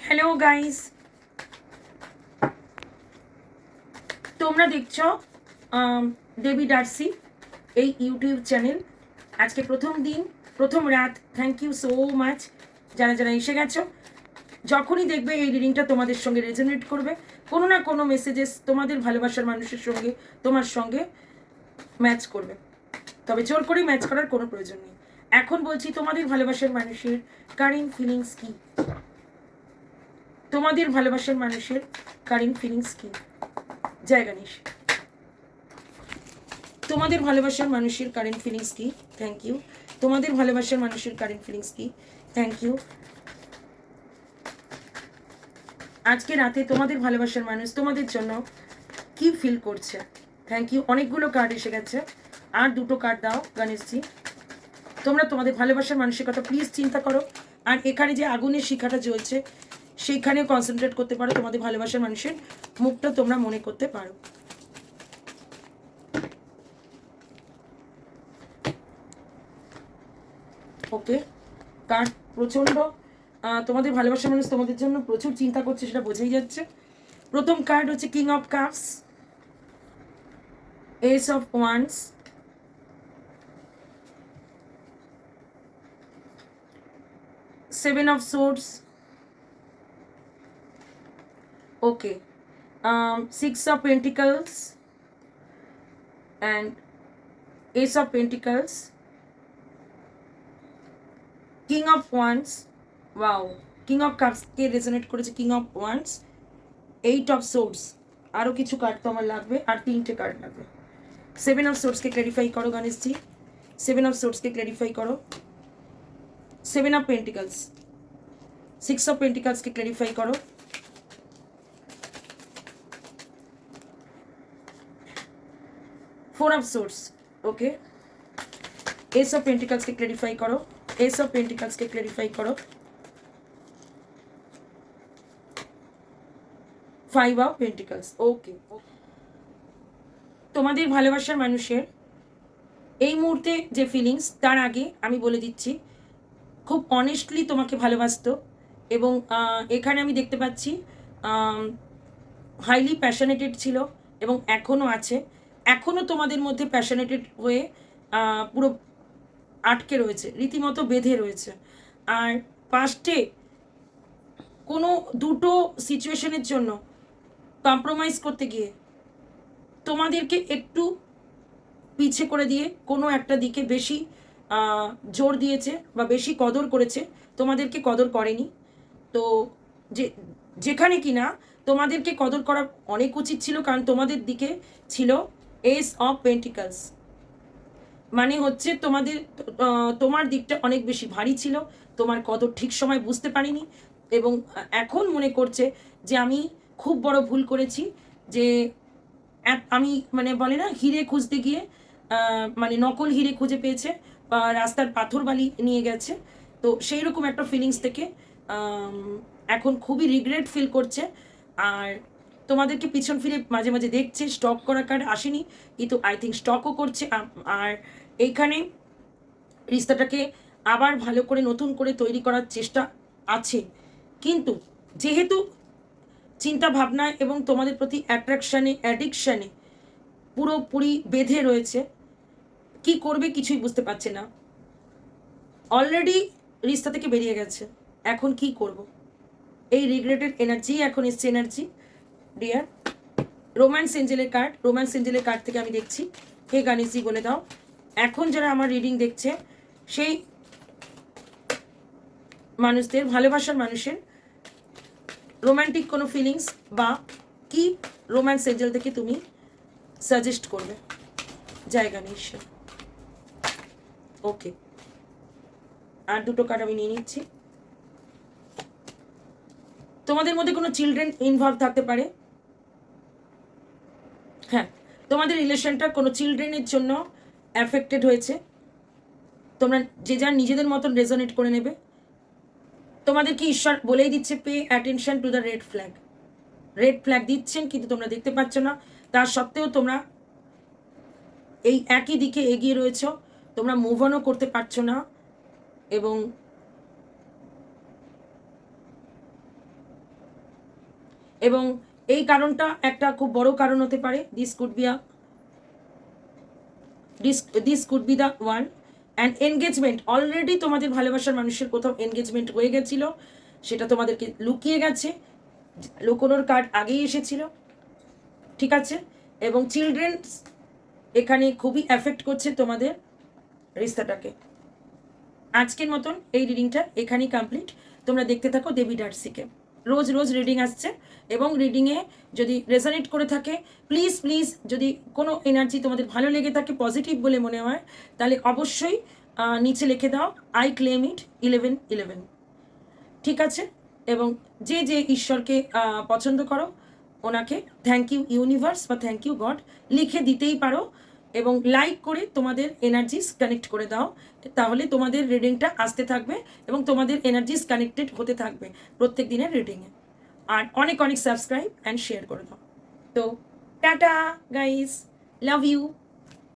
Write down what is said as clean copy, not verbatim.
Hello guys, তোমরা দেখছো দেবী Darcy এই ইউটিউব চ্যানেল। আজকে প্রথম দিন, প্রথম রাত। থ্যাংক ইউ সো মাচ যারা যারা এসে গেছো। যখনই দেখবে এই রিডিংটা তোমাদের সঙ্গে রেজোনেট করবে, কোনো না কোনো মেসেজেস তোমাদের ভালোবাসার মানুষের সঙ্গে তোমার সঙ্গে ম্যাচ করবে, তবে জোর করে ম্যাচ করার কোনো প্রয়োজন নেই। এখন বলছি তোমাদের ভালোবাসার মানুষের কারেন্ট ফিলিংস কি, তোমাদের ভালোবাসার মানুষের কারেন্ট ফিলিংস কি। জয় গণেশ। তোমাদের ভালোবাসার মানুষের কারেন্ট ফিলিংস কি? Thank you. তোমাদের ভালোবাসার মানুষের কারেন্ট ফিলিংস কি? Thank you. আজকে রাতে তোমাদের ভালোবাসার মানুষ তোমাদের জন্য কি ফিল করছে? Thank you. অনেকগুলো কার্ড এসে গেছে, আর দুটো কার্ড দাও গণেশজি। তোমরা তোমাদের ভালোবাসার মানুষের কথা প্লিজ চিন্তা করো, আর এখানে যে আগুনের শিখাটা জ্বলছে সেইখানে কনসেন্ট্রেট করতে পারো। তোমাদের ভালোবাসার মানুষের মুখটা তোমরা মনে করতে পারো। ওকে, কার্ড প্রচণ্ড তোমাদের ভালোবাসার মানুষ তোমাদের জন্য প্রচুর চিন্তা করছে, সেটা বোঝাই যাচ্ছে। প্রথম কার্ড হচ্ছে king of cups, ace of wands, seven of swords, okay, six of pentacles and ace of pentacles, king of wands. Wow, king of কাপসকে রেজোনেট করেছে king of wands, eight of swords. আরও কিছু card তো আমার লাগবে, আর তিনটে card লাগবে। Seven of সোর্সকে ক্ল্যারিফাই করো গণেশজি, সেভেন অফ সোর্সকে ক্ল্যারিফাই করো। Seven of pentacles, six of পেন্টিকলসকে ক্ল্যারিফাই করো। Four of sources, okay, ace of পেন্টিকলসকে ক্ল্যারিফাই করো, এস অফ পেন্টিকলসকে ক্ল্যারিফাই করো। Five of pentacles, okay. তোমাদের ভালোবাসার মানুষের এই মুহূর্তে যে ফিলিংস, তার আগে আমি বলে দিচ্ছি, খুব অনেস্টলি তোমাকে ভালোবাসতো, এবং এখানে আমি দেখতে পাচ্ছি হাইলি প্যাশনেটেড ছিল, এবং এখনও আছে। এখনও তোমাদের মধ্যে প্যাশনেটেড হয়ে পুরো আটকে রয়েছে, রীতিমতো বেঁধে রয়েছে। আর পাস্টে কোনো দুটো সিচুয়েশনের জন্য কম্প্রোমাইজ করতে গিয়ে তোমাদেরকে একটু পিছে করে দিয়ে কোনো একটা দিকে বেশি জোর দিয়েছে বা বেশি কদর করেছে, তোমাদেরকে কদর করেনি। তো যে যেখানে কিনা তোমাদেরকে কদর করা অনেক উচিত ছিল, কারণ তোমাদের দিকে ছিল এস অফ পেন্টিকলস, মানে হচ্ছে তোমাদের তোমার দিকটা অনেক বেশি ভারী ছিল, তোমার কদর ঠিক সময় বুঝতে পারিনি, এবং এখন মনে করছে যে আমি খুব বড় ভুল করেছি, যে আমি মানে বলে না হিরে খুঁজতে গিয়ে মানে নকল হিরে খুঁজে পেয়েছে, বা রাস্তার পাথর বালি নিয়ে গেছে। তো সেই রকম একটা ফিলিংস থেকে এখন খুবই রিগ্রেট ফিল করছে। আর তোমাদেরকে পিছন ফিরে মাঝে মাঝে দেখছে, স্টক করা কার্ড আসেনি, কিন্তু আই থিঙ্ক স্টকও করছে। আর এইখানে রিস্তাটাকে আবার ভালো করে নতুন করে তৈরি করার চেষ্টা আছে, কিন্তু যেহেতু চিন্তা ভাবনায় এবং তোমাদের প্রতি অ্যাট্রাকশানে, অ্যাডিকশানে পুরোপুরি বেঁধে রয়েছে, কি করবে কিছুই বুঝতে পারছে না। অলরেডি রিস্তা থেকে বেরিয়ে গেছে, এখন কি করব, এই রিগ্রেটেড এনার্জি এখন এসছে এনার্জি। ডিয়ার রোম্যান্স এঞ্জেলের কার্ড, রোম্যান্স এঞ্জেলের কার্ড থেকে আমি দেখছি, হে গণেশজি বলে দাও, এখন যারা আমার রিডিং দেখছে সেই মানুষদের, ভালোবাসার মানুষের রোম্যান্টিক কোনো ফিলিংস বা কি রোম্যান্স এঞ্জেল থেকে তুমি সাজেস্ট করবে। জয় গণেশ। ওকে, আর দুটো কার্ড আমি নিয়ে নিচ্ছি। তোমাদের মধ্যে কোনো চিলড্রেন ইনভলভ থাকতে পারে। হ্যাঁ, তোমাদের রিলেশনটা কোনো চিলড্রেনের জন্য অ্যাফেক্টেড হয়েছে। তোমরা যে যার নিজেদের মতন রেজোনেট করে নেবে। তোমাদেরকে ঈশ্বর বলেই দিচ্ছে, pay attention to the red flag. Red flag দিচ্ছেন, কিন্তু তোমরা দেখতে পাচ্ছ না, তার সত্ত্বেও তোমরা এই একই দিকে এগিয়ে রয়েছ, তোমরা মুভ অনও করতে পারছো না। এবং এবং এই কারণটা একটা খুব বড় কারণ হতে পারে। This could be the one. And engagement, already তোমাদের ভালোবাসার মানুষের কোথাও এনগেজমেন্ট হয়ে গেছিল, সেটা তোমাদেরকে লুকিয়ে গেছে, লুকোনোর কার্ড আগেই এসেছিল, ঠিক আছে। এবং চিলড্রেন্স এখানে খুবই এফেক্ট করছে তোমাদের রিস্তাটাকে। আজকের মতন এই রিডিংটা এখানেই কমপ্লিট। তোমরা দেখতে থাকো দেবী ডার্সিকে। রোজ রোজ রিডিং আসছে, এবং রিডিংয়ে যদি রেজোনেট করে থাকে, প্লিজ প্লিজ, যদি কোনো এনার্জি তোমাদের ভালো লেগে থাকে, পজিটিভ বলে মনে হয়, তাহলে অবশ্যই নিচে লিখে দাও আই ক্লেম ইট 1111, ঠিক আছে। এবং যে যে ঈশ্বরকে পছন্দ করো, ওনাকে থ্যাংক ইউ ইউনিভার্স বা থ্যাংক ইউ গড লিখে দিতেই পারো, এবং লাইক করে তোমাদের এনার্জিস কানেক্ট করে দাও, তাহলে তোমাদের রিডিংটা আসতে থাকবে এবং তোমাদের এনার্জিস কানেক্টেড হতে থাকবে প্রত্যেক দিনের রিডিংয়ে। আর অনেক অনেক সাবস্ক্রাইব অ্যান্ড শেয়ার করে দাও। তো টাটা গাইস, লাভ ইউ।